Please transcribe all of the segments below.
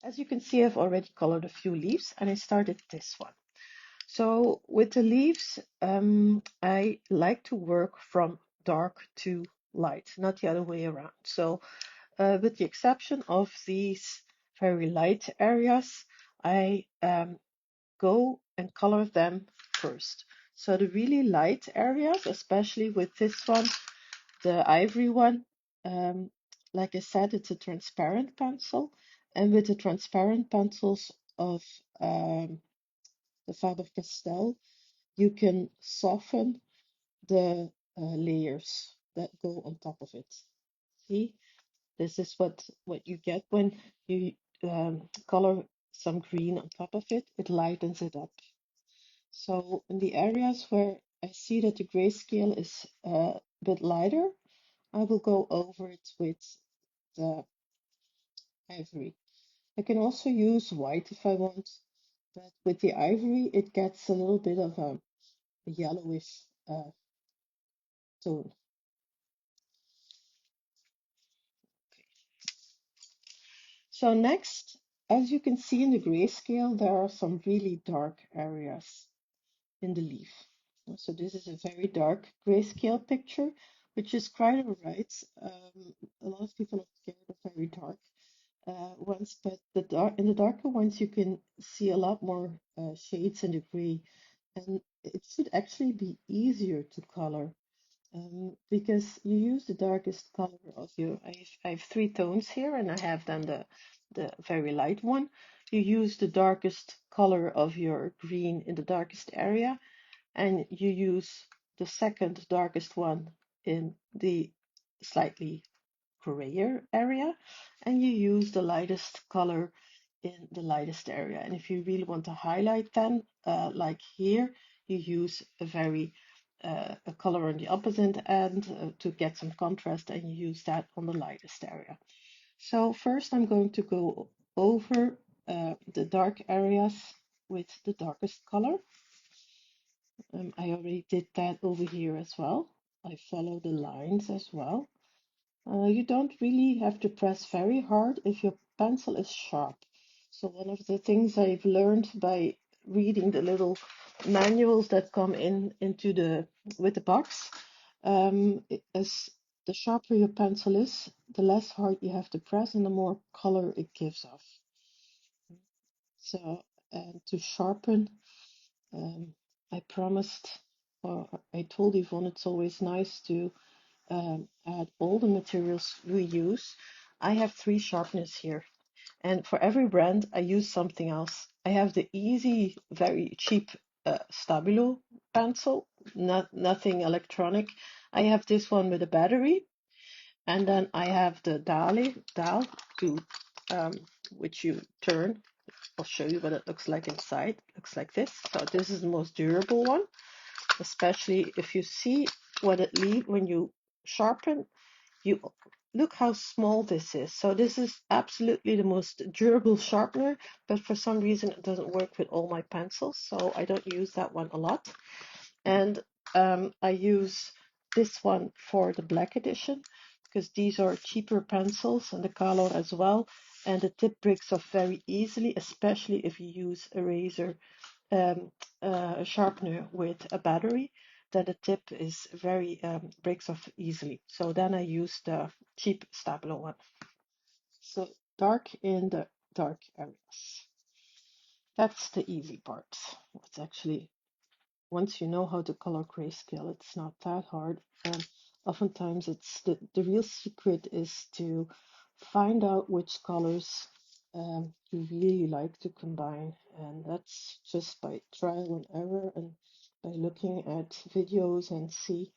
As you can see, I've already colored a few leaves and I started this one. So with the leaves, I like to work from dark to light, not the other way around. So with the exception of these very light areas, I go and color them first. So the really light areas, especially with this one, the ivory one, um, like I said, it's a transparent pencil. And with the transparent pencils of the Faber-Castell, you can soften the layers that go on top of it. See, this is what you get when you color some green on top of it. It lightens it up. So in the areas where I see that the grayscale is a bit lighter, I will go over it with the ivory. I can also use white if I want, but with the ivory it gets a little bit of a yellowish tone. Okay. So next, as you can see in the grayscale, there are some really dark areas in the leaf. So this is a very dark grayscale picture, which is quite alright. A lot of people are scared of very dark ones, but in the darker ones you can see a lot more shades in the gray, and it should actually be easier to color because you use the darkest color of your. I have three tones here, and I have then the very light one. You use the darkest color of your green in the darkest area, and you use the second darkest one in the slightly grayer area, and you use the lightest color in the lightest area. And if you really want to highlight them, like here, you use a color on the opposite end to get some contrast, and you use that on the lightest area. So first I'm going to go over the dark areas with the darkest color. I already did that over here as well. I follow the lines as well. You don't really have to press very hard if your pencil is sharp. So one of the things I've learned by reading the little manuals that come into the with the box is the sharper your pencil is, the less hard you have to press and the more color it gives off. So to sharpen, I promised, or I told Yvonne it's always nice to add all the materials we use. I have three sharpeners here, and for every brand I use something else. I have the easy, very cheap Stabilo pencil, nothing electronic. I have this one with a battery, and then I have the Daal to um, which you turn. I'll show you what it looks like inside. It looks like this. So this is the most durable one, especially if you see what it leaves when you sharpen. You look how small this is. So this is absolutely the most durable sharpener, but for some reason it doesn't work with all my pencils, so I don't use that one a lot. And I use this one for the black edition because these are cheaper pencils and the color as well, and the tip breaks off very easily, especially if you use a razor sharpener with a battery, then the tip is very breaks off easily. So then I use the cheap Stabilo one. So dark in the dark areas. That's the easy part. It's actually, once you know how to color grayscale, it's not that hard. And oftentimes it's the real secret is to find out which colors you really like to combine. And that's just by trial and error and by looking at videos and see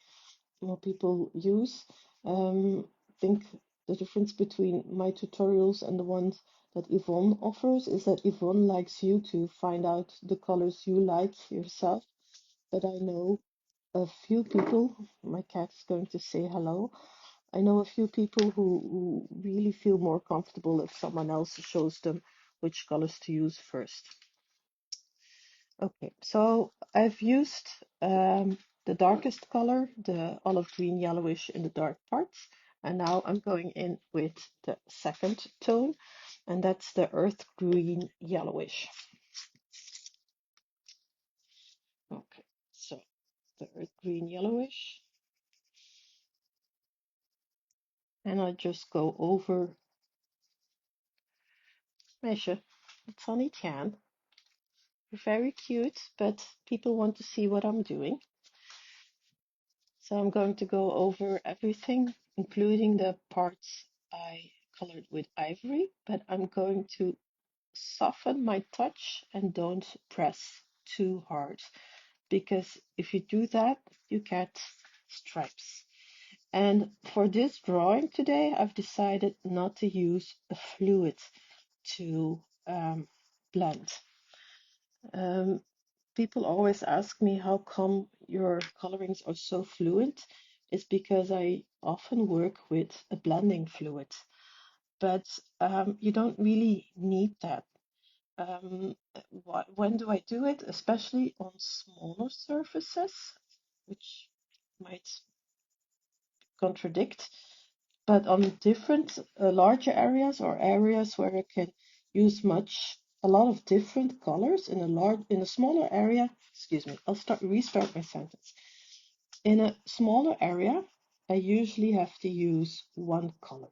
what people use. I think the difference between my tutorials and the ones that Yvonne offers is that Yvonne likes you to find out the colors you like yourself. But I know a few people, my cat's going to say hello. I know a few people who really feel more comfortable if someone else shows them which colors to use first. Okay, so I've used the darkest color, the olive green yellowish in the dark parts, and now I'm going in with the second tone. and that's the earth green yellowish. Okay, so the earth green yellowish, and I just go over measure. It's on each hand. Very cute, but people want to see what I'm doing. So I'm going to go over everything, including the parts I colored with ivory, but I'm going to soften my touch and don't press too hard, because if you do that, you get stripes. And for this drawing today, I've decided not to use a fluid to blend. Um, People always ask me how come your colorings are so fluid. It's because I often work with a blending fluid, but you don't really need that. When do I do it? Especially on smaller surfaces, which might contradict, but on different larger areas or areas where I can use a lot of different colors in a smaller area. Excuse me, I'll restart my sentence. In a smaller area, I usually have to use one color.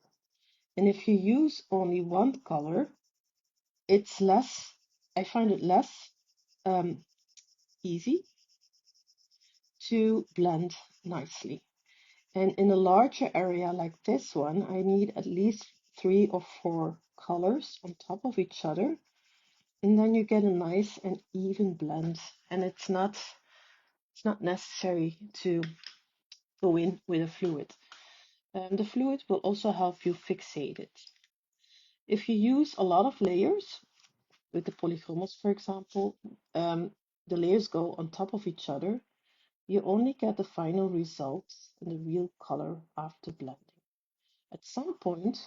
And if you use only one color, I find it less um, easy to blend nicely. And in a larger area like this one, I need at least 3 or 4 colors on top of each other. And then you get a nice and even blend. And it's not necessary to go in with a fluid. The fluid will also help you fixate it. If you use a lot of layers, with the polychromos, for example, the layers go on top of each other. You only get the final results and the real color after blending. At some point,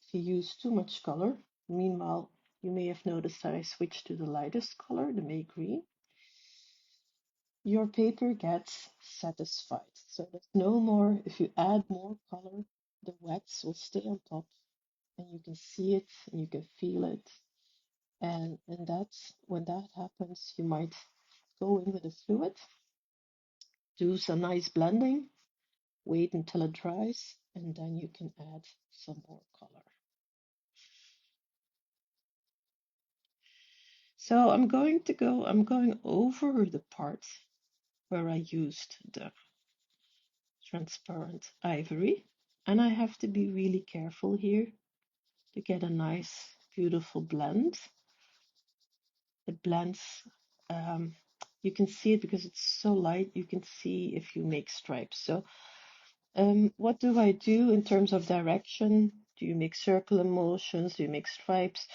if you use too much color, meanwhile, you may have noticed that I switched to the lightest color, the May green, your paper gets satisfied. So there's no more, if you add more color, the wax will stay on top and you can see it and you can feel it. And that's when that happens, you might go in with a fluid, do some nice blending, wait until it dries, and then you can add some more color. So I'm going over the part where I used the transparent ivory, and I have to be really careful here to get a nice, beautiful blend. It blends, you can see it because it's so light, you can see if you make stripes. So what do I do in terms of direction? Do you make circular motions? Do you make stripes?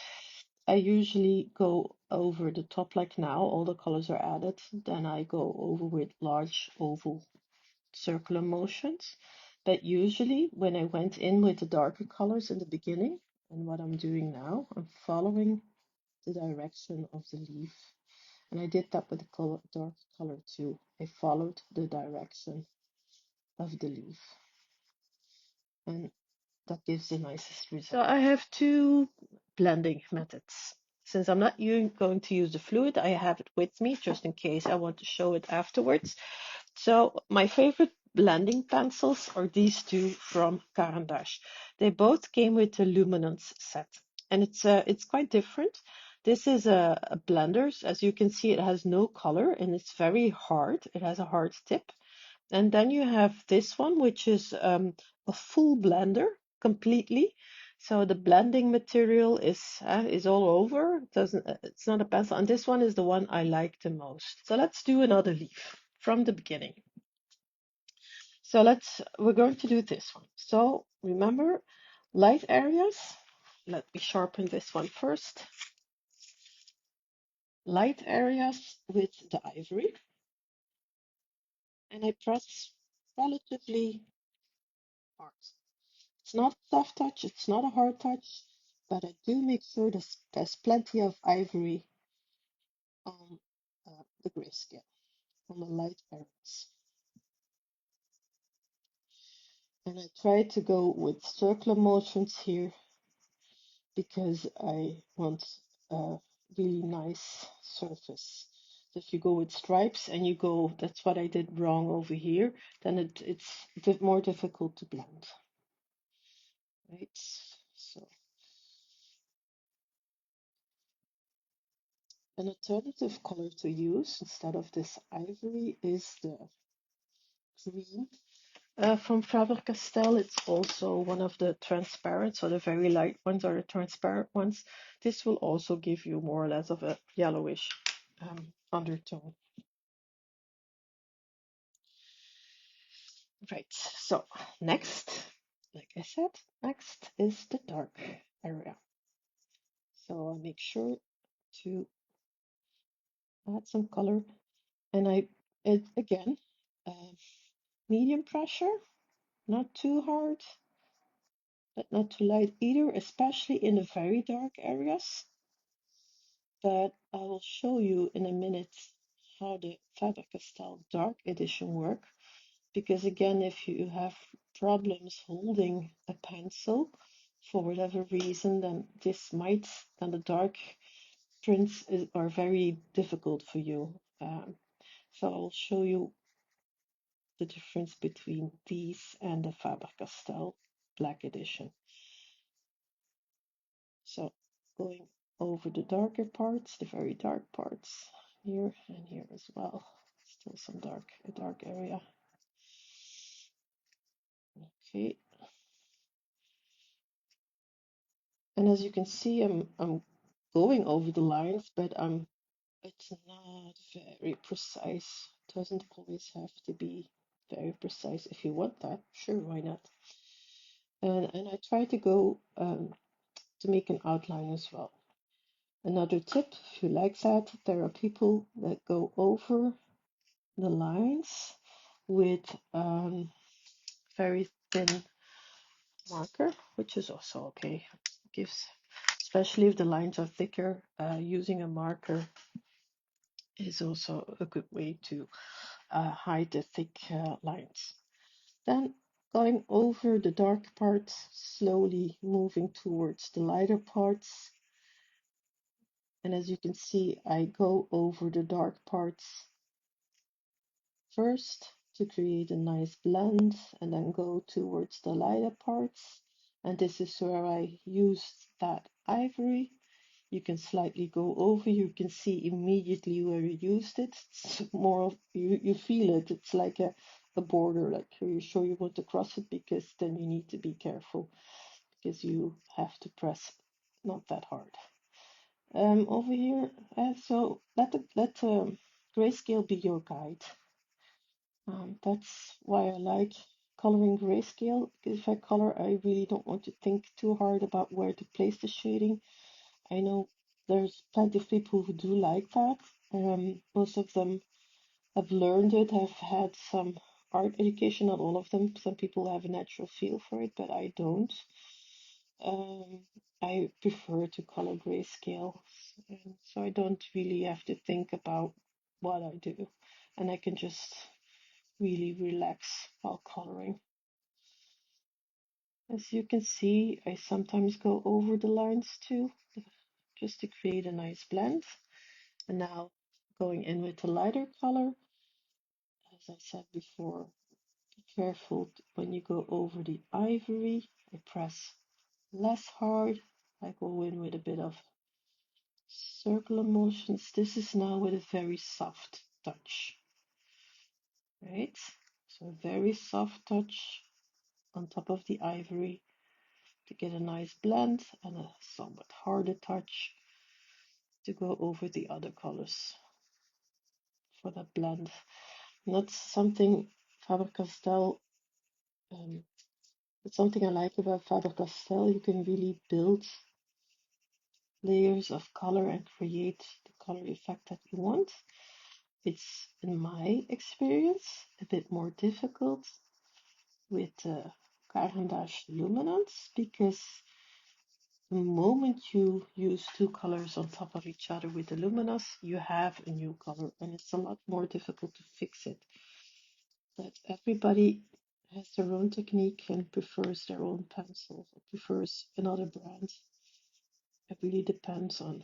I usually go over the top like now, all the colors are added. Then I go over with large oval circular motions. But usually when I went in with the darker colors in the beginning, and what I'm doing now, I'm following the direction of the leaf. And I did that with the dark color too. I followed the direction of the leaf. And that gives the nicest result. So I have 2 blending methods. Since I'm not going to use the fluid, I have it with me just in case I want to show it afterwards. So my favorite blending pencils are these 2 from Caran d'Ache. They both came with the Luminance set, and it's quite different. This is a blenders. As you can see, it has no color and it's very hard. It has a hard tip. And then you have this one, which is a full blender completely. So the blending material is all over. It's not a pencil. And this one is the one I like the most. So let's do another leaf from the beginning. So we're going to do this one. So remember, light areas. Let me sharpen this one first. Light areas with the ivory. And I press relatively hard. It's not a soft touch, it's not a hard touch, but I do make sure there's plenty of ivory on the grayscale, on the light areas. And I try to go with circular motions here because I want a really nice surface. So if you go with stripes and you go, that's what I did wrong over here, then it's more difficult to blend, right? So an alternative color to use instead of this ivory is the green from Faber-Castell. It's also one of the transparent, so the very light ones are the transparent ones. This will also give you more or less of a yellowish undertone. Right, so next, like I said, next is the dark area. So I make sure to add some color, and it again, uh, medium pressure, not too hard, but not too light either, especially in the very dark areas. But I will show you in a minute how the Faber-Castell Dark Edition work. Because again, if you have problems holding a pencil for whatever reason, then the dark prints are very difficult for you. So I'll show you the difference between these and the Faber-Castell Black Edition. So going over the darker parts, the very dark parts here and here as well. Still some dark area. Okay. And as you can see, I'm going over the lines, but it's not very precise. It doesn't always have to be very precise. If you want that, sure, why not? And I try to go to make an outline as well. Another tip, if you like that, there are people that go over the lines with very thin marker, which is also okay. Gives, especially if the lines are thicker, using a marker is also a good way to hide the thick lines. Then going over the dark parts, slowly moving towards the lighter parts. And as you can see, I go over the dark parts first to create a nice blend and then go towards the lighter parts. And this is where I used that ivory. You can slightly go over, you can see immediately where you used it. It's more of, you feel it, it's like a border, like you're sure you want to cross it, because then you need to be careful because you have to press not that hard. Over here, so let grayscale be your guide. That's why I like coloring grayscale, because if I color, I really don't want to think too hard about where to place the shading. I know there's plenty of people who do like that. Most of them have learned it, have had some art education, not all of them. Some people have a natural feel for it, but I don't. I prefer to color grayscale, so I don't really have to think about what I do, and I can just really relax while coloring. As you can see, I sometimes go over the lines too, just to create a nice blend. And now going in with a lighter color, as I said before, be careful when you go over the ivory. I press less hard. I go in with a bit of circular motions. This is now with a very soft touch, right? So very soft touch on top of the ivory to get a nice blend, and a somewhat harder touch to go over the other colors for that blend. And that's something Faber-Castell, it's something I like about Faber-Castell. You can really build layers of color and create the color effect that you want. It's, in my experience, a bit more difficult with Caran d'Ache Luminance, because the moment you use two colors on top of each other with the Luminous, you have a new color, and it's a lot more difficult to fix it. But everybody has their own technique and prefers their own pencil, or prefers another brand. That really depends on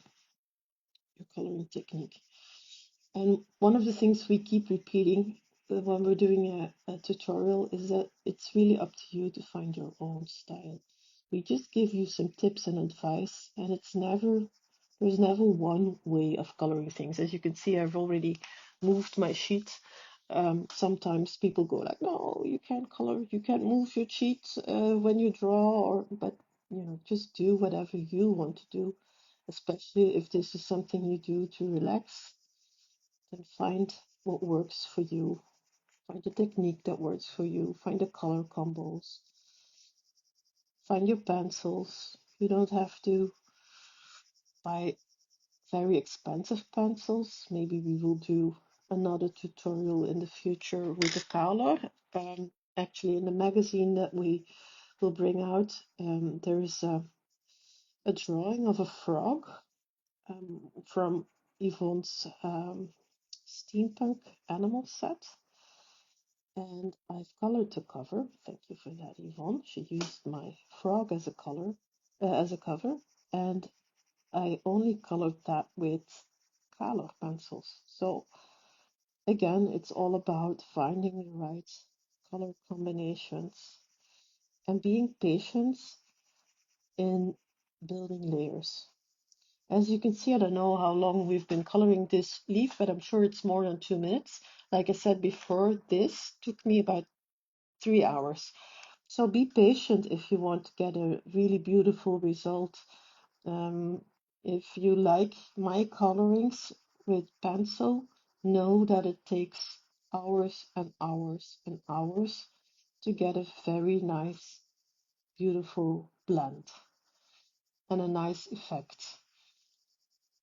your coloring technique. And one of the things we keep repeating when we're doing a tutorial is that it's really up to you to find your own style. We just give you some tips and advice, and there's never one way of coloring things. As you can see, I've already moved my sheet. Sometimes people go like, no, you can't color, you can't move your sheet when you draw, but just do whatever you want to do, especially if this is something you do to relax. Then find what works for you. Find a technique that works for you. Find the color combos. Find your pencils. You don't have to buy very expensive pencils. Maybe we will do another tutorial in the future with a color. Actually, in the magazine that we will bring out, there is a drawing of a frog from Yvonne's steampunk animal set. And I've colored the cover. Thank you for that, Yvonne. She used my frog as a cover, and I only colored that with color pencils. So again, it's all about finding the right color combinations and being patient in building layers. As you can see, I don't know how long we've been coloring this leaf, but I'm sure it's more than 2 minutes. Like I said before, this took me about 3 hours. So be patient if you want to get a really beautiful result. If you like my colorings with pencil, know that it takes hours and hours and hours to get a very nice, beautiful blend and a nice effect.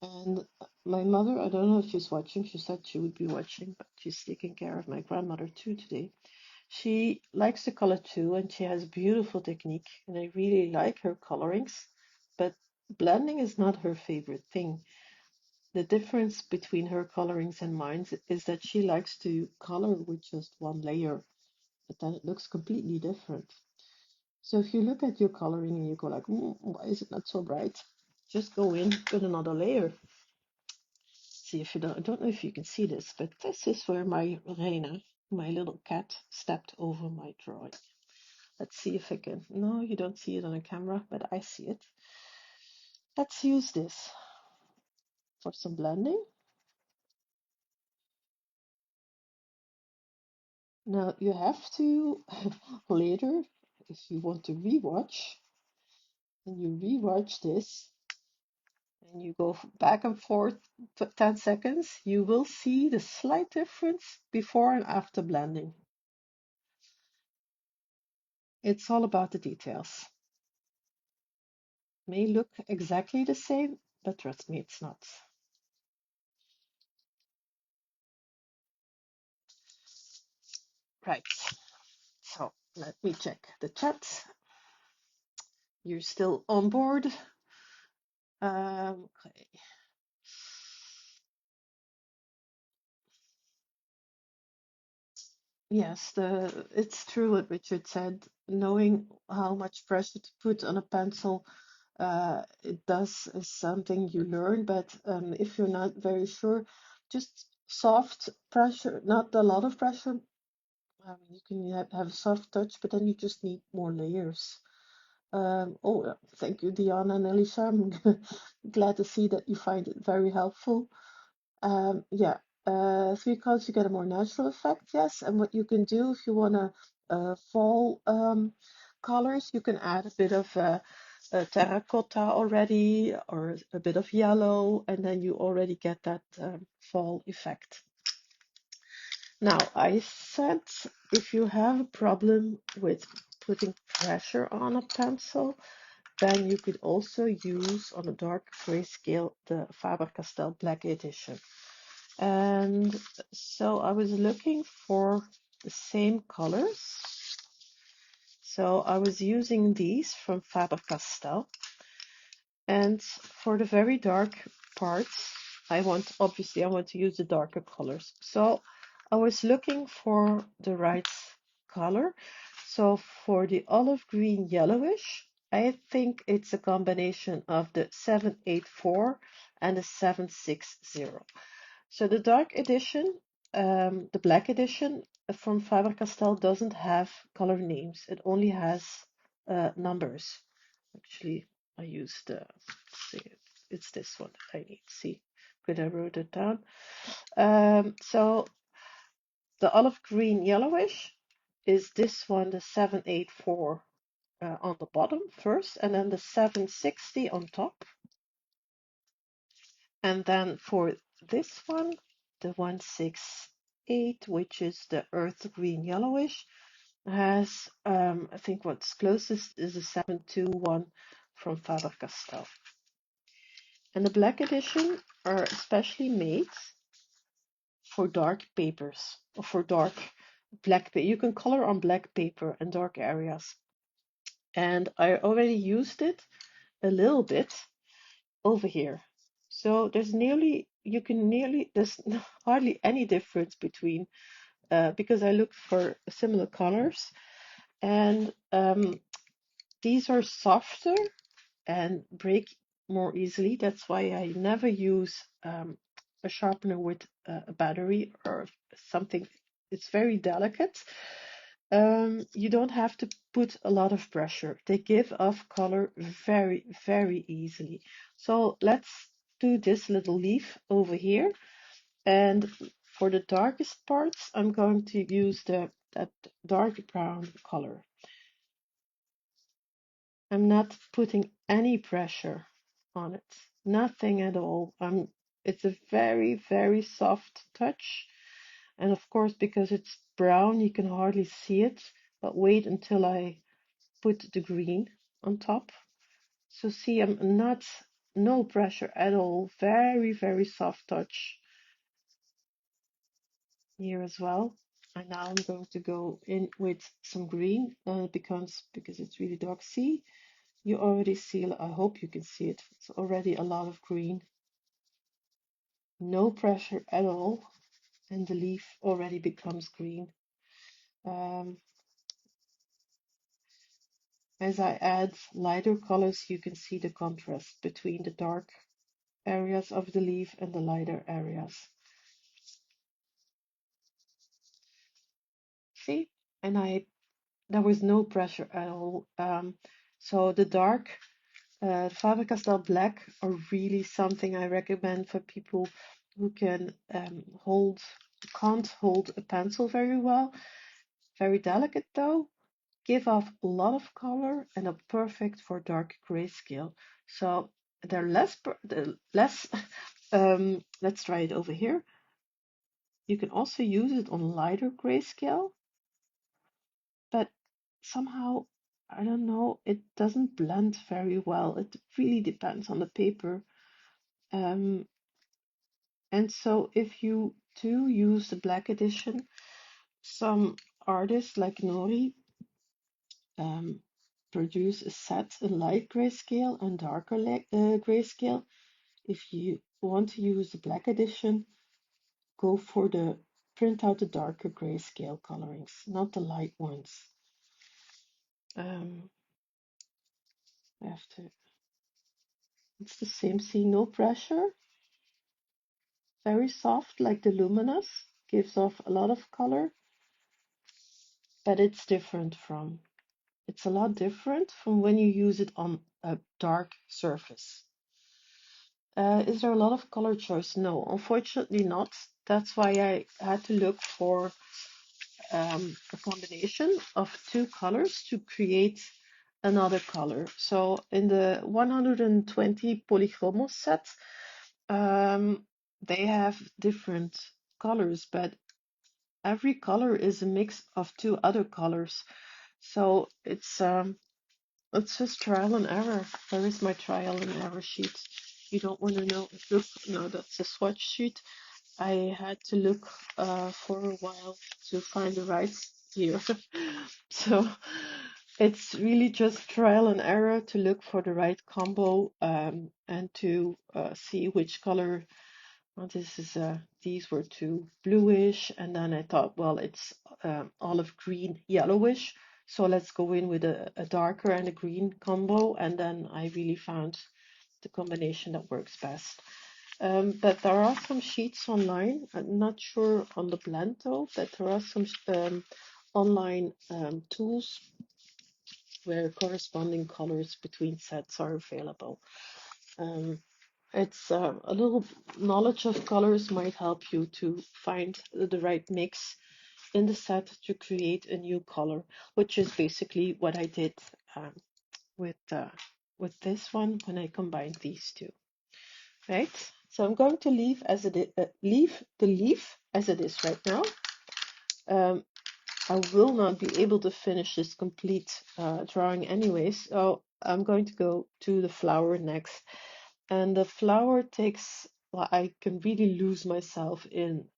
And my mother, I don't know if she's watching, she said she would be watching, but she's taking care of my grandmother too today. She likes to color too, and she has beautiful technique, and I really like her colorings, but blending is not her favorite thing. The difference between her colorings and mine is that she likes to color with just one layer, but then it looks completely different. So if you look at your coloring and you go like, why is it not so bright? Just go in with another layer. See if you don't, I don't know if you can see this, but this is where my Reina, my little cat, stepped over my drawing. Let's see if I can. No, you don't see it on a camera, but I see it. Let's use this for some blending. Now you have to later, if you want to rewatch, and you rewatch this, and you go back and forth for 10 seconds, you will see the slight difference before and after blending. It's all about the details. May look exactly the same, but trust me, it's not. Right, so let me check the chat. You're still on board. Okay. Yes, it's true what Richard said. Knowing how much pressure to put on a pencil, it does is something you learn. But if you're not very sure, just soft pressure, not a lot of pressure. You can have a soft touch, but then you just need more layers. Oh, thank you, Diana and Elisa. I'm glad to see that you find it very helpful. Yeah, 3 colors, you get a more natural effect, yes. And what you can do if you want to fall colors, you can add a bit of terracotta already, or a bit of yellow, and then you already get that fall effect. Now, I said if you have a problem with putting pressure on a pencil, then you could also use on a dark grayscale the Faber-Castell Black Edition. And so I was looking for the same colors. So I was using these from Faber-Castell. And for the very dark parts, obviously I want to use the darker colors. So I was looking for the right color. So for the olive green yellowish, I think it's a combination of the 784 and the 760. So the dark edition, the black edition from Faber-Castell doesn't have color names. It only has numbers. Actually, I used see, it's this one that I need. See, good, I wrote it down. So the olive green yellowish is this one, the 784 on the bottom first, and then the 760 on top. And then for this one, the 168, which is the earth green yellowish, has, I think what's closest is the 721 from Faber-Castell. And the black edition are especially made for dark papers, or for dark black paper. You can color on black paper and dark areas. And I already used it a little bit over here. So there's hardly any difference between, because I looked for similar colors, and these are softer and break more easily. That's why I never use a sharpener with a battery or something. It's very delicate. You don't have to put a lot of pressure. They give off color very, very easily. So let's do this little leaf over here. And for the darkest parts, I'm going to use that dark brown color. I'm not putting any pressure on it, nothing at all. It's a very, very soft touch. And of course, because it's brown, you can hardly see it, but wait until I put the green on top. So see, I'm not, no pressure at all. Very, very soft touch here as well. And now I'm going to go in with some green because it's really dark. See, you already see, I hope you can see it. It's already a lot of green. No pressure at all. And the leaf already becomes green. As I add lighter colors, you can see the contrast between the dark areas of the leaf and the lighter areas. See? And there was no pressure at all. So the dark Faber-Castell black are really something I recommend for people who can't hold a pencil very well. Very delicate though, give off a lot of color and are perfect for dark grayscale. So they're less, let's try it over here. You can also use it on lighter grayscale, but somehow, I don't know, it doesn't blend very well. It really depends on the paper. And so if you do use the black edition, some artists like Nori produce a set in light grayscale and darker grayscale. If you want to use the black edition, go for print out the darker grayscale colorings, not the light ones. I have to, it's the same, see, no pressure, very soft like the Luminous, gives off a lot of color, but it's a lot different from when you use it on a dark surface. Is there a lot of color choice? No, unfortunately not. That's why I had to look for a combination of two colors to create another color. So in the 120 Polychromos set, they have different colors, but every color is a mix of two other colors. So it's just trial and error. Where is my trial and error sheet? You don't want to know. Look, no, that's a swatch sheet. I had to look for a while to find the right here. So it's really just trial and error to look for the right combo and to see which color. Well, these were too bluish, and then I thought, well, it's olive green yellowish, So let's go in with a darker and a green combo, and then I really found the combination that works best. But there are some sheets online. I'm not sure on the blend though, but there are some online tools where corresponding colors between sets are available. Um, it's a little knowledge of colors might help you to find the right mix in the set to create a new color, which is basically what I did um, with with this one when I combined these two. Right. So I'm going to leave the leaf as it is right now. Um, I will not be able to finish this complete drawing anyway, so I'm going to go to the flower next. And the flower takes, well, I can really lose myself in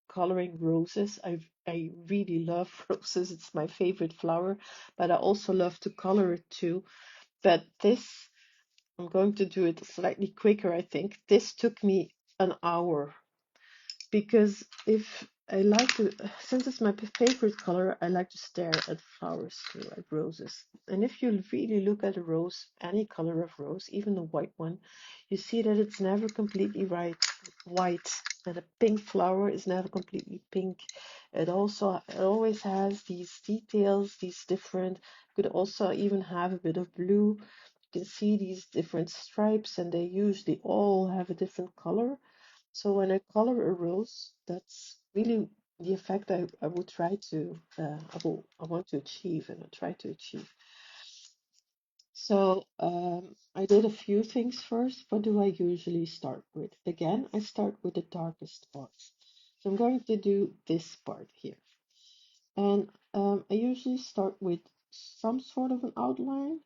coloring roses. I really love roses. It's my favorite flower, but I also love to color it too. But this, I'm going to do it slightly quicker, I think. This took me an hour because if I like to, since it's my favorite color, I like to stare at flowers too, at roses. And if you really look at a rose, any color of rose, even the white one, you see that it's never completely white, and a pink flower is never completely pink. It always has these details, these different. Could also even have a bit of blue. You can see these different stripes, and they usually all have a different color. So when I color a rose, that's really the effect I will try to I want to achieve and I try to achieve. So I did a few things first. What do I usually start with? Again, I start with the darkest parts. So I'm going to do this part here. And I usually start with some sort of an outline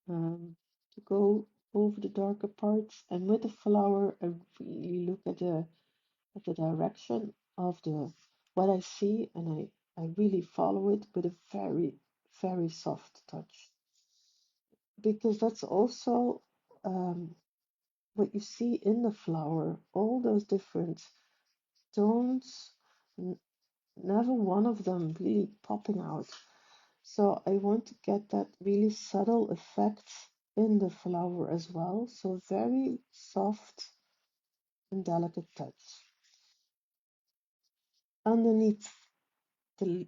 to go over the darker parts. And with the flower, I really look at the direction of the what I see, and I really follow it with a very, very soft touch. Because that's also what you see in the flower, all those different tones, never one of them really popping out. So I want to get that really subtle effect in the flower as well. So very soft and delicate touch. Underneath the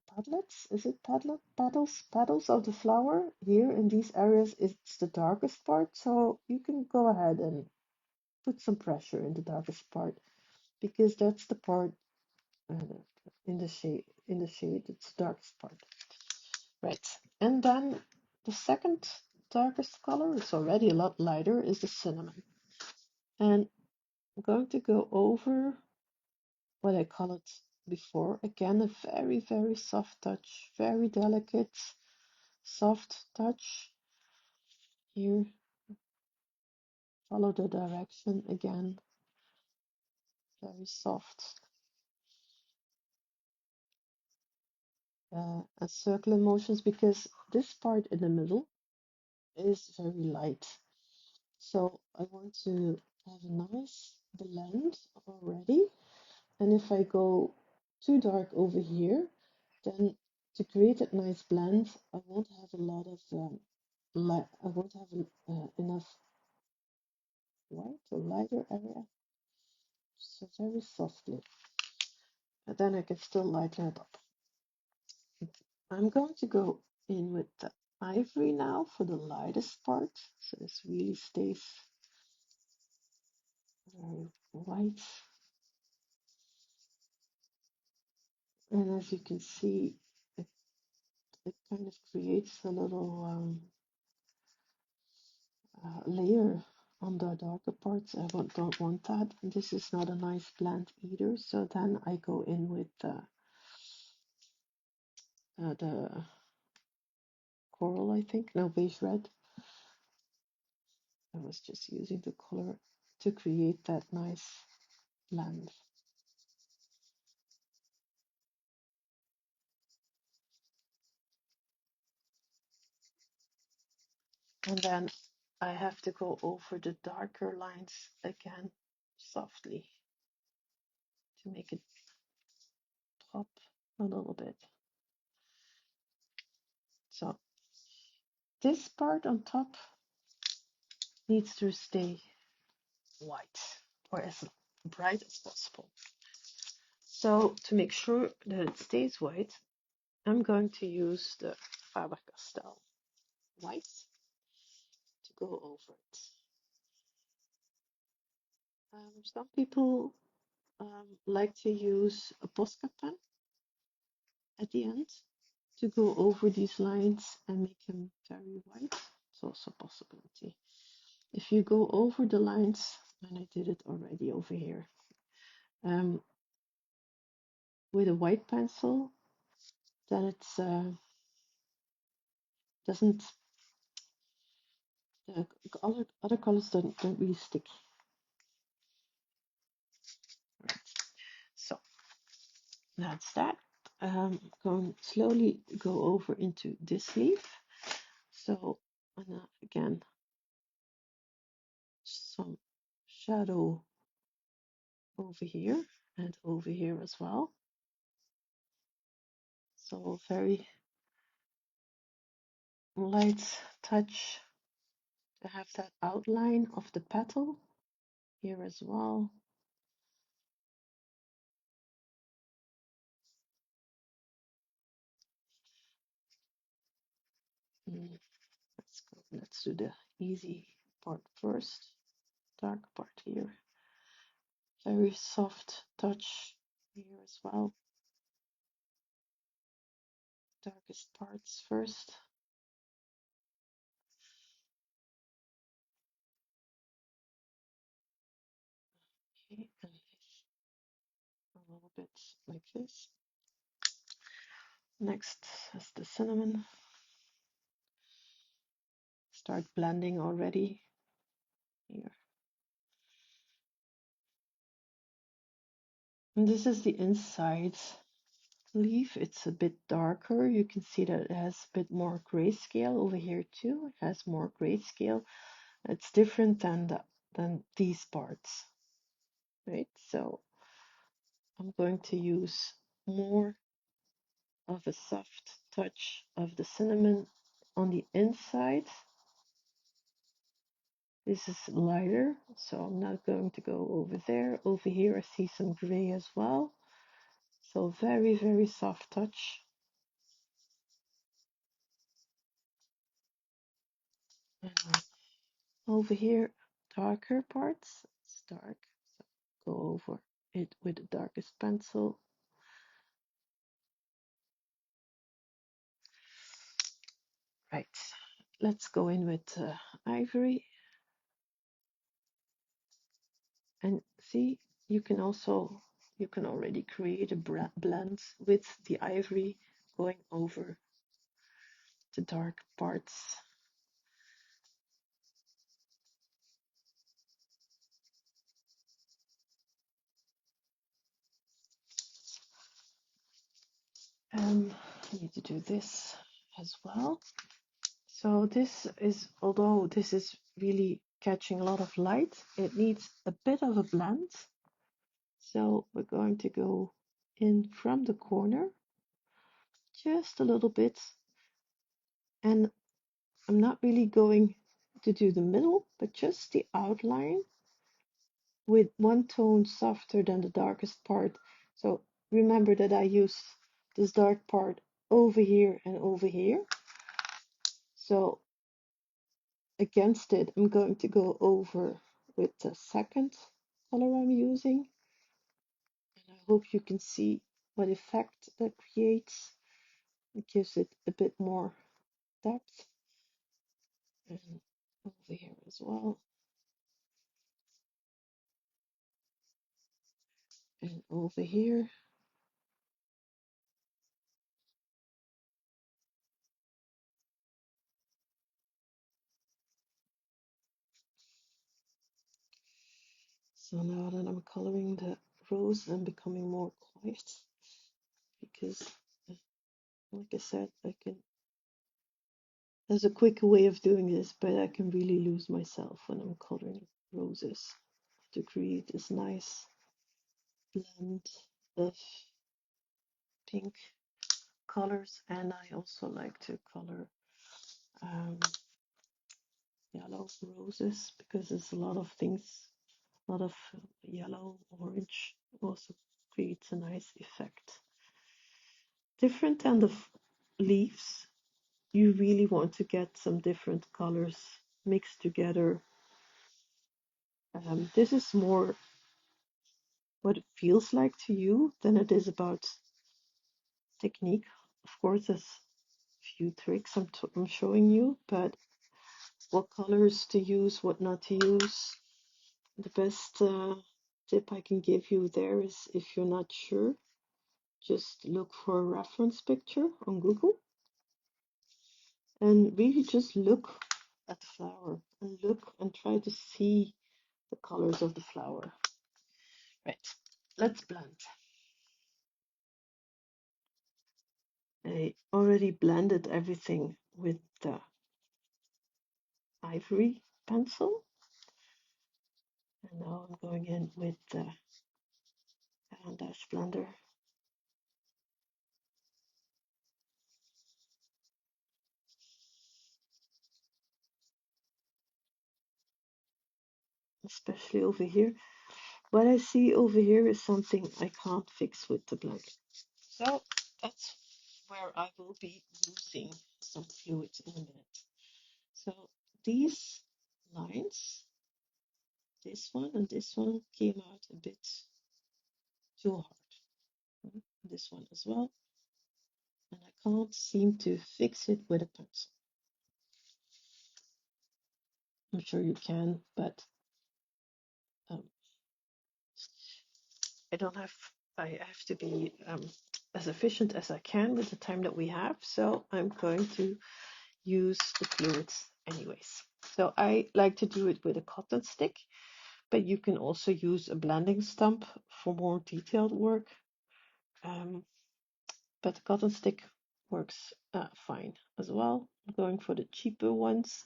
padlets, is it petals of the flower? Here in these areas, it's the darkest part, so you can go ahead and put some pressure in the darkest part because that's the part uh, in the shade, it's the darkest part. Right. And then the second darkest color, it's already a lot lighter, is the cinnamon. And I'm going to go over what I colored before. Again, a very, very soft touch, very delicate, soft touch. Here, follow the direction again, very soft. And circular motions because this part in the middle is very light. So I want to have a nice blend already. And if I go too dark over here, then to create a nice blend, I won't have a lot of I won't have enough white or lighter area. So very softly. And then I can still lighten it up. I'm going to go in with the ivory now for the lightest part. So this really stays very white. And as you can see, it kind of creates a little layer on the darker parts. Don't want that. And this is not a nice blend either. So then I go in with the coral, I think. No, beige red. I was just using the color to create that nice blend. And then I have to go over the darker lines again softly to make it pop a little bit. So this part on top needs to stay white or as bright as possible. So to make sure that it stays white, I'm going to use the Faber-Castell white to go over it. Some people like to use a Posca pen at the end to go over these lines and make them very white. It's also a possibility. If you go over the lines, and I did it already over here, with a white pencil, then it's doesn't the other colors don't really stick. Right. So that's that. Going slowly go over into this leaf. So again, some shadow over here and over here as well. So very light touch to have that outline of the petal here as well. Let's do the easy part first. Dark part here. Very soft touch here as well. Darkest parts first. Okay, and a little bit like this. Next is the cinnamon. Start blending already here. And this is the inside leaf. It's a bit darker. You can see that it has a bit more grayscale over here too. It has more grayscale. It's different than these parts, right? So I'm going to use more of a soft touch of the cinnamon on the inside. This is lighter, so I'm not going to go over there. Over here I see some gray as well. So very, very soft touch. And over here, darker parts. It's dark. So go over it with the darkest pencil. Right. Let's go in with ivory. And see, you can already create a blend with the ivory going over the dark parts. I need to do this as well. So this is, although this is really catching a lot of light, it needs a bit of a blend. So we're going to go in from the corner, just a little bit. And I'm not really going to do the middle, but just the outline with one tone softer than the darkest part. So remember that I use this dark part over here and over here. So against it, I'm going to go over with the second color I'm using. And I hope you can see what effect that creates. It gives it a bit more depth. And over here as well. And over here. So now that I'm coloring the rose, I'm becoming more quiet because, like I said, there's a quicker way of doing this, but I can really lose myself when I'm coloring roses to create this nice blend of pink colors, and I also like to color um, yellow roses because there's a lot of things, a lot of yellow, orange also creates a nice effect. Different than the leaves, you really want to get some different colors mixed together. This is more what it feels like to you than it is about technique. Of course, there's a few tricks I'm showing you, but what colors to use, what not to use. The best tip I can give you there is if you're not sure, just look for a reference picture on Google and really just look at the flower and look and try to see the colors of the flower. Right, let's blend. I already blended everything with the ivory pencil, and now I'm going in with the Caran d'Ache blender. Especially over here. What I see over here is something I can't fix with the blender. So that's where I will be using some fluid in a minute. So these lines, this one and this one, came out a bit too hard. This one as well. And I can't seem to fix it with a pencil. I'm sure you can, but um, I have to be as efficient as I can with the time that we have. So I'm going to use the fluids anyways. So I like to do it with a cotton stick, but you can also use a blending stump for more detailed work. But the cotton stick works fine as well. I'm going for the cheaper ones,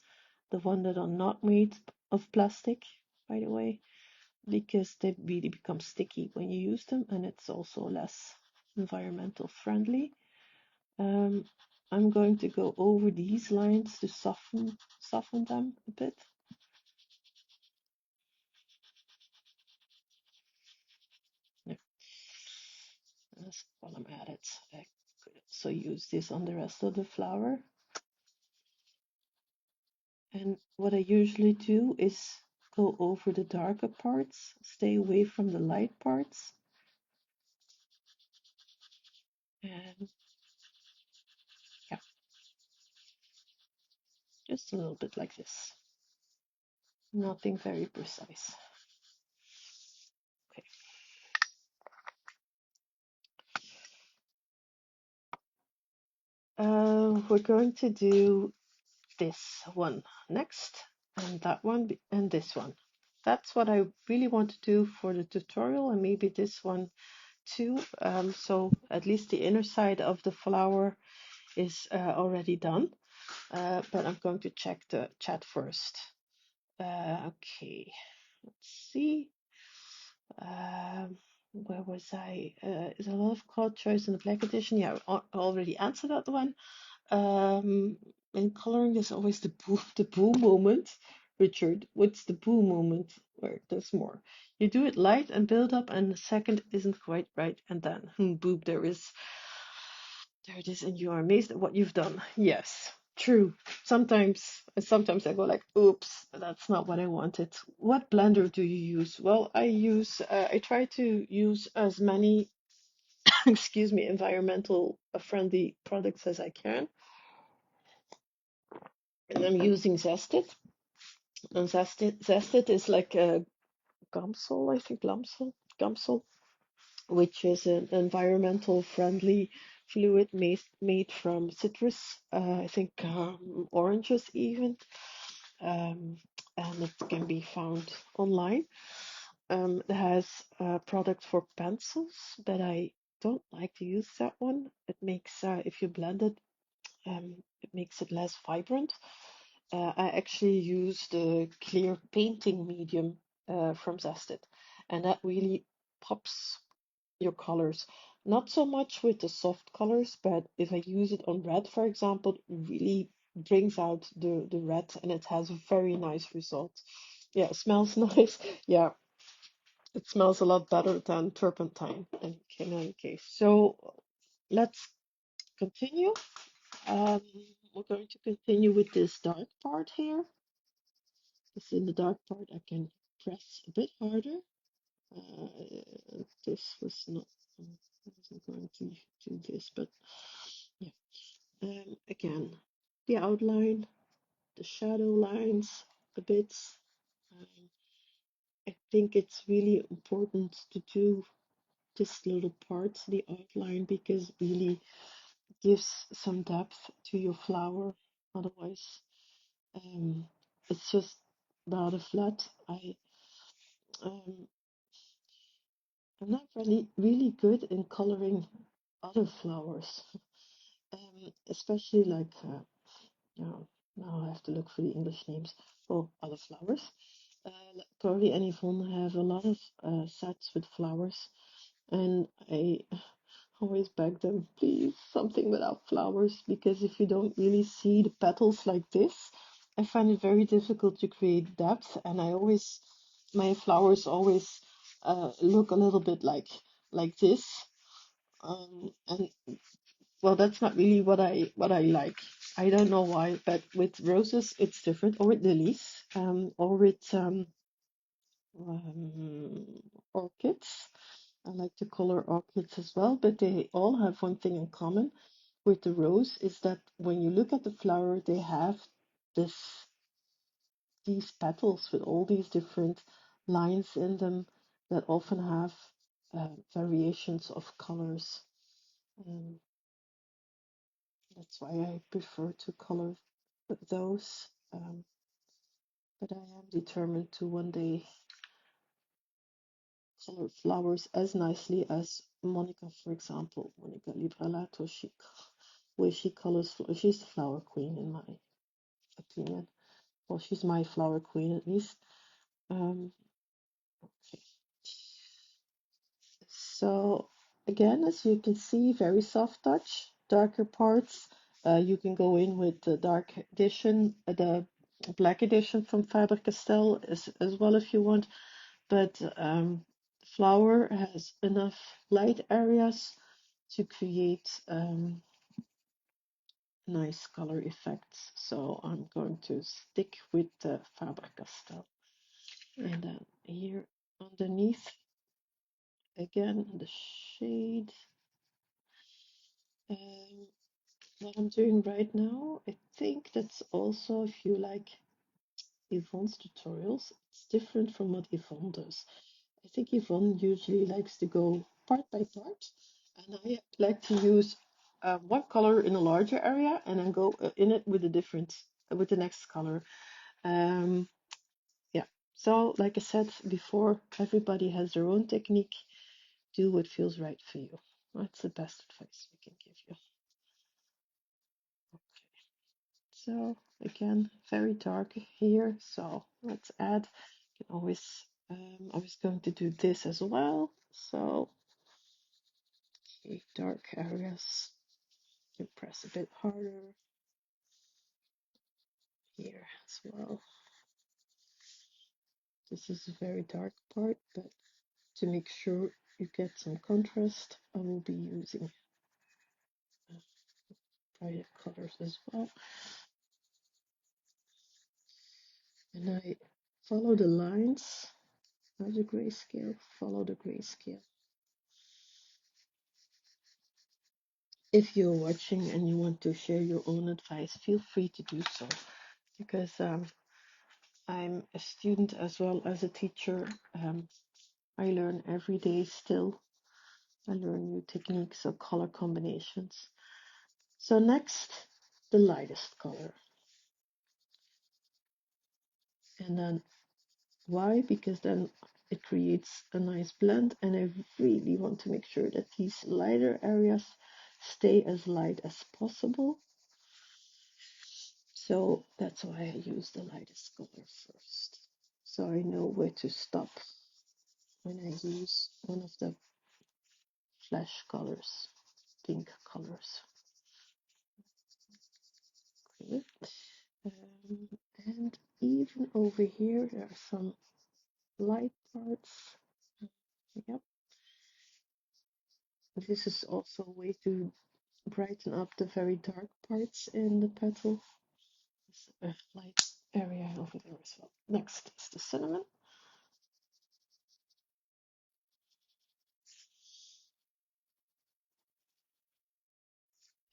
the one that are not made of plastic, by the way, because they really become sticky when you use them, and it's also less environmental friendly. I'm going to go over these lines to soften them a bit. Yeah. While I'm at it, I could also use this on the rest of the flower. And what I usually do is go over the darker parts, stay away from the light parts. And yeah, just a little bit like this. Nothing very precise. Okay. We're going to do this one next, and that one, and this one. That's what I really want to do for the tutorial, and maybe this one too. So at least the inner side of the flower is already done, but I'm going to check the chat first. Okay, let's see. Where was I? Is a lot of color choice in the black edition? Yeah, I already answered that one. In coloring, there's always the boo moment. Richard, what's the boo moment where there's more? You do it light and build up, and the second isn't quite right, and then boop, there it is, and you are amazed at what you've done. Yes, true. Sometimes I go like, oops, that's not what I wanted. What blender do you use? Well, I try to use as many, excuse me, environmental friendly products as I can. And I'm using Zested. And Zested is like a Gamsol, I think, Gamsol, which is an environmental friendly fluid made from citrus, I think oranges even, and it can be found online. It has a product for pencils, but I don't like to use that one. It makes, if you blend it, it makes it less vibrant. I actually use the clear painting medium from Zested, and that really pops your colors. Not so much with the soft colors, but if I use it on red, for example, it really brings out the red and it has a very nice result. Yeah, it smells nice. Yeah, it smells a lot better than turpentine in any case. So let's continue. Um, we're going to continue with this dark part here. This in the dark part, I can press a bit harder. This was not, I wasn't going to do this, but yeah. Again, the outline, the shadow lines, a bit. Um, I think it's really important to do this little part, the outline, because it really gives some depth to your flower. Otherwise, um, it's just rather flat. Um, I'm not really good in coloring other flowers, especially like now, now I have to look for the English names for other flowers. Cory and Yvonne have a lot of sets with flowers, and I always beg them, please, something without flowers, because if you don't really see the petals like this, I find it very difficult to create depth, and my flowers always look a little bit like this, and well, that's not really what I like. I don't know why, but with roses it's different, or with lilies, or with um, orchids. I like to color orchids as well, but they all have one thing in common with the rose is that when you look at the flower, they have this these petals with all these different lines in them that often have variations of colors. Um, that's why I prefer to color those. But I am determined to one day color flowers as nicely as Monica, for example, Monica Librelato, way she colors, she's the flower queen in my opinion. Well, she's my flower queen at least. Um, so again, as you can see, very soft touch, darker parts. You can go in with the dark edition, the black edition from Faber-Castell as well if you want. But flower has enough light areas to create nice color effects. So I'm going to stick with the Faber-Castell. And then here underneath, again, the shade. Um, what I'm doing right now, I think that's also, if you like Yvonne's tutorials, it's different from what Yvonne does. I think Yvonne usually likes to go part by part, and I like to use one color in a larger area and then go in it with a different, with the next color. Um, yeah. So, like I said before, everybody has their own technique. Do what feels right for you. That's the best advice we can give you. So again, very dark here. So let's add. You can always. I was going to do this as well. So okay, dark areas. You press a bit harder here as well. This is a very dark part, but to make sure you get some contrast, I will be using brighter colors as well. And I follow the lines of the grayscale, follow the grayscale. If you're watching and you want to share your own advice, feel free to do so because I'm a student as well as a teacher. I learn every day still. I learn new techniques of color combinations. So next, the lightest color. And then why? Because then it creates a nice blend and I really want to make sure that these lighter areas stay as light as possible. So that's why I use the lightest color first. So I know where to stop when I use one of the flesh colors, pink colors. Okay. Um, and even over here, there are some light parts. Yep. This is also a way to brighten up the very dark parts in the petal. There's a light area over there as well. Next is the cinnamon.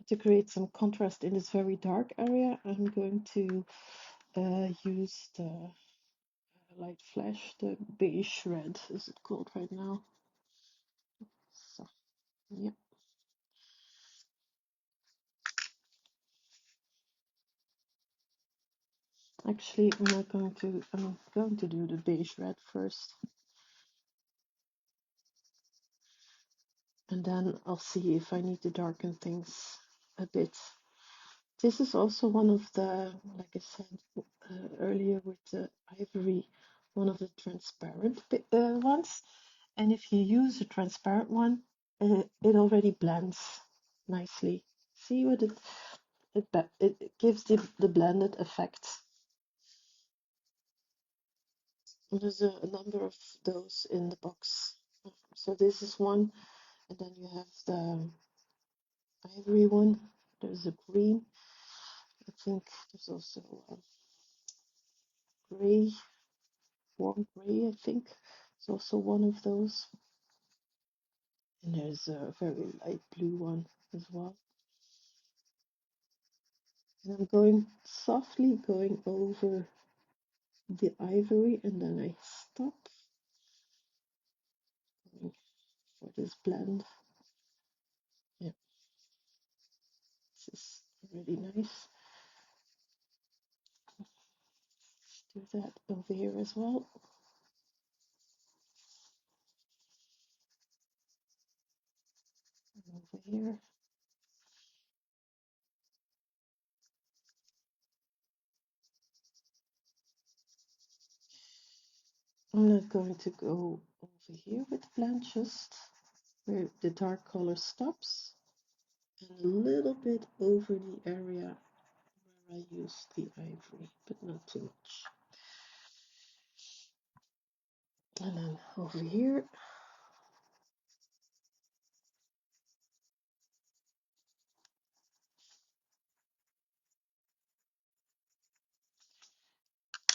To create some contrast in this very dark area, I'm going to use the light flash, the beige red, is it called right now? So, yeah. Actually, I'm going to do the beige red first, and then I'll see if I need to darken things a bit. This is also one of the, like I said earlier with the ivory, one of the transparent ones. And if you use a transparent one, it already blends nicely. See what it gives the blended effect. There's a number of those in the box. So this is one, and then you have the ivory one. There's a green. I think there's also a gray, warm gray. I think it's also one of those. And there's a very light blue one as well. And I'm going softly going over the ivory, and then I stop for this blend. Yeah, this is really nice. Let's do that over here as well. And over here. I'm not going to go over here with blend, just where the dark color stops, and a little bit over the area where I use the ivory, but not too much. And then over here,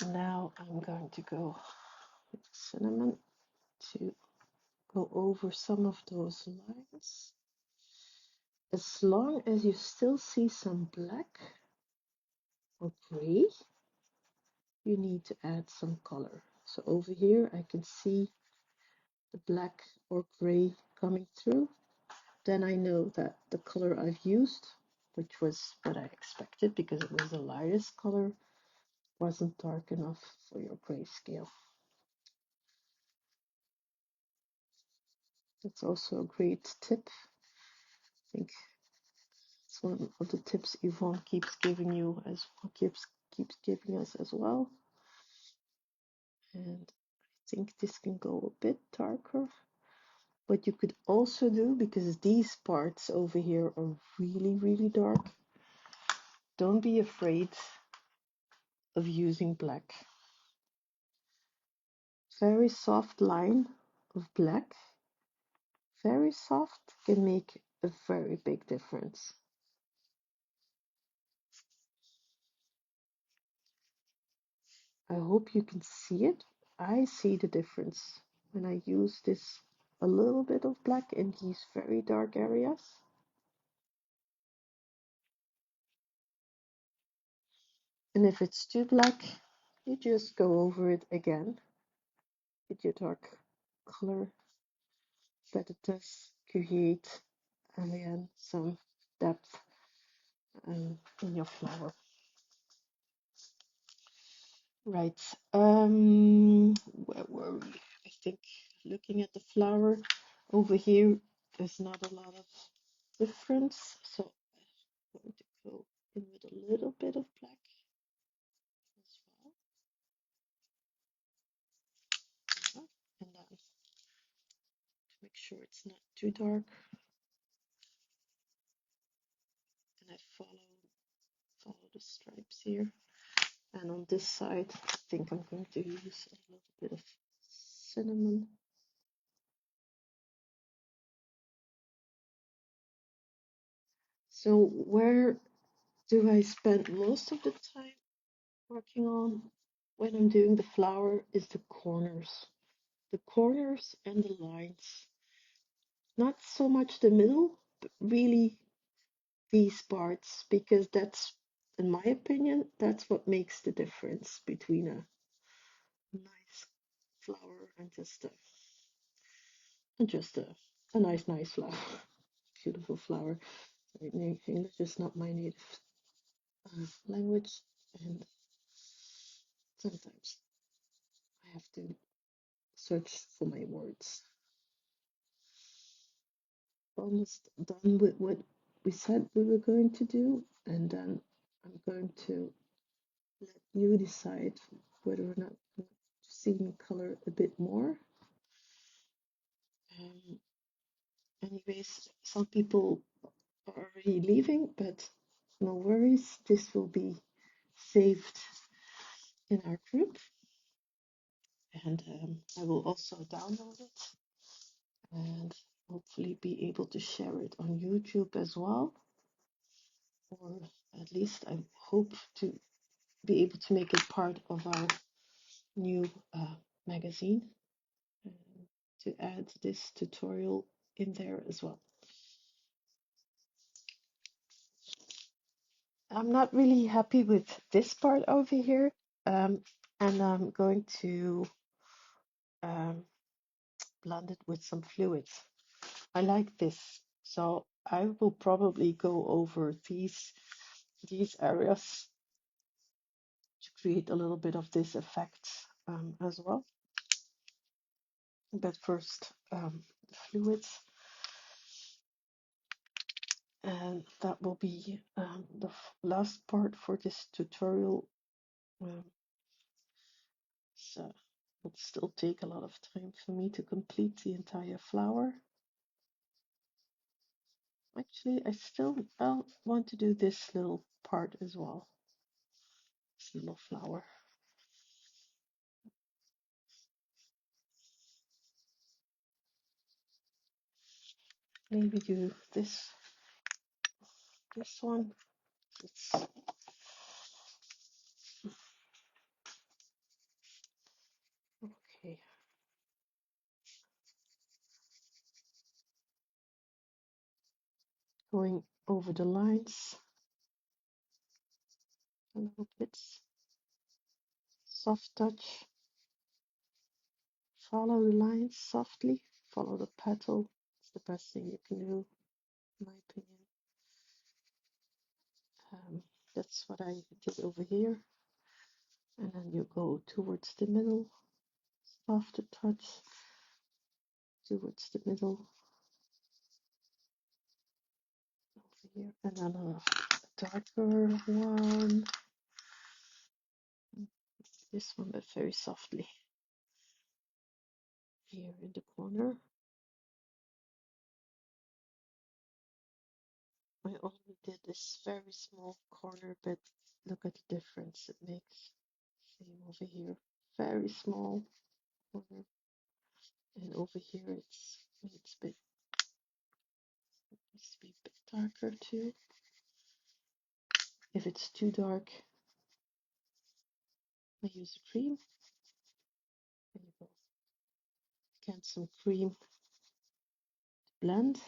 now I'm going to go with cinnamon to go over some of those lines. As long as you still see some black or gray, you need to add some color. So over here I can see the black or gray coming through. Then I know that the color I've used, which was what I expected because it was the lightest color, wasn't dark enough for your grayscale. That's also a great tip. I think it's one of the tips Yvonne keeps giving you as keeps giving us as well. And I think this can go a bit darker. What you could also do, because these parts over here are really, really dark, don't be afraid of using black. Very soft line of black, very soft, can make a very big difference. I hope you can see it. I see the difference when I use this a little bit of black in these very dark areas. And if it's too black, you just go over it again with your dark color, that it does create again some depth in your flower. Right, where were we? I think looking at the flower over here, there's not a lot of difference, so I'm going to go in with a little bit of black as well. And then to make sure it's not too dark. And I follow the stripes here. And on this side, I think I'm going to use a little bit of cinnamon. So where do I spend most of the time working on when I'm doing the flower is the corners. The corners and the lines. Not so much the middle, but really these parts, because that's, in my opinion, that's what makes the difference between a nice flower and just a nice flower. Beautiful flower. English is not my native language, and sometimes I have to search for my words. Almost done with what we said we were going to do, and then I'm going to let you decide whether or not you want to see me color a bit more. Um, Anyways, some people are already leaving, but no worries, this will be saved in our group, and I will also download it and hopefully be able to share it on YouTube as well, or at least I hope to be able to make it part of our new magazine, to add this tutorial in there as well. I'm not really happy with this part over here, and I'm going to blend it with some fluids. I like this, so I will probably go over these areas to create a little bit of this effect as well. But first, the fluids, and that will be the last part for this tutorial. So it will still take a lot of time for me to complete the entire flower. Actually, I'll want to do this little part as well. This little flower. Maybe do this one. It's okay. Going over the lines a little bit. Soft touch. Follow the lines softly. Follow the petal. It's the best thing you can do, in my opinion. That's what I did over here. And then you go towards the middle. Soft touch towards the middle. Over here. And then a darker one. This one, but very softly. Here in the corner. I only did this very small corner, but look at the difference it makes. Same over here, very small corner, and over here it's a bit needs to be a bit darker too. If it's too dark, I use a cream. There you go. Again, some cream to blend.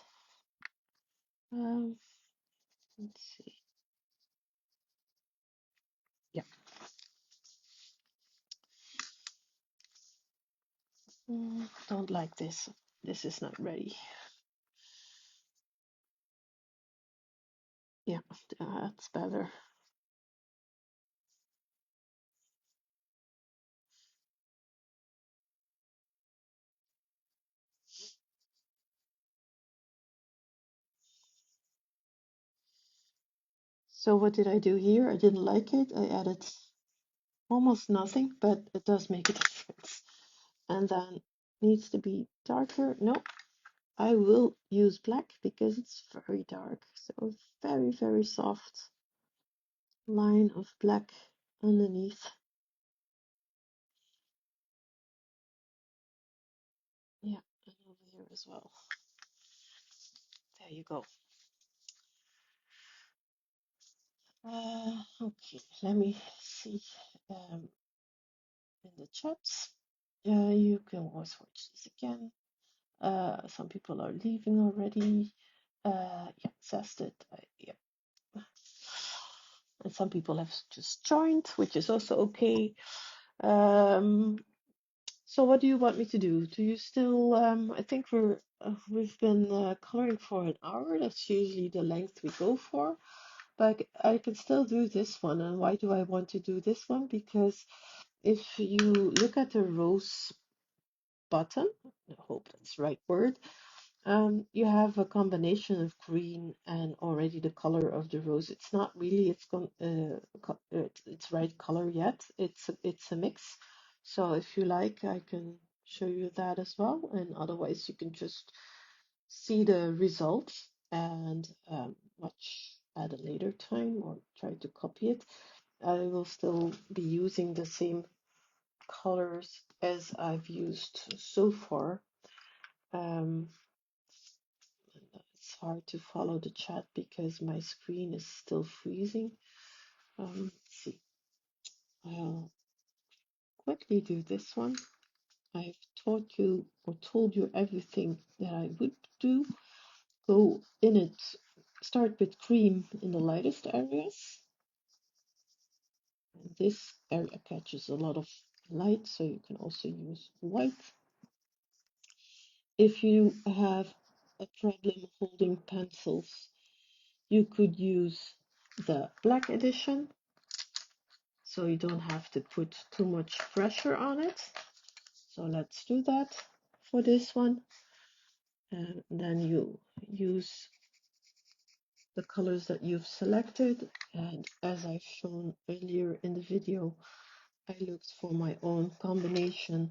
Let's see. Yeah. Don't like this. This is not ready. Yeah, that's better. So what did I do here? I didn't like it. I added almost nothing, but it does make a difference. And then needs to be darker. No, I will use black because it's very dark. So very, very soft line of black underneath. Yeah, and over here as well. There you go. Okay, let me see in the chats. You can always watch this again. Some people are leaving already. Yeah, says that. Yeah. And some people have just joined, which is also okay. Um, so what do you want me to do? Do you still? I think we've been coloring for an hour. That's usually the length we go for. But I can still do this one. And why do I want to do this one? Because if you look at the rose button, I hope that's the right word, you have a combination of green and already the color of the rose. It's not really its right color yet. It's a mix. So if you like, I can show you that as well. And otherwise, you can just see the results and watch at a later time or try to copy it. I will still be using the same colors as I've used so far. Um, it's hard to follow the chat because my screen is still freezing. Let's see. I'll quickly do this one. I've taught you or told you everything that I would do. Go in it. Start with cream in the lightest areas. This area catches a lot of light, so you can also use white. If you have a problem holding pencils, you could use the black edition, so you don't have to put too much pressure on it. So let's do that for this one. And then you use the colors that you've selected. And as I've shown earlier in the video, I looked for my own combination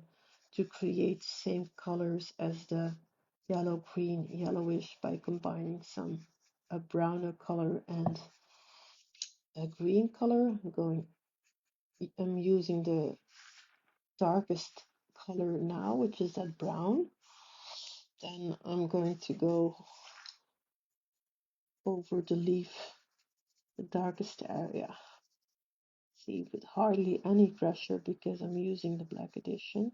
to create same colors as the yellow, green, yellowish by combining a browner color and a green color. I'm using the darkest color now, which is that brown. Then I'm going to go over the leaf, the darkest area. See, with hardly any pressure because I'm using the black edition.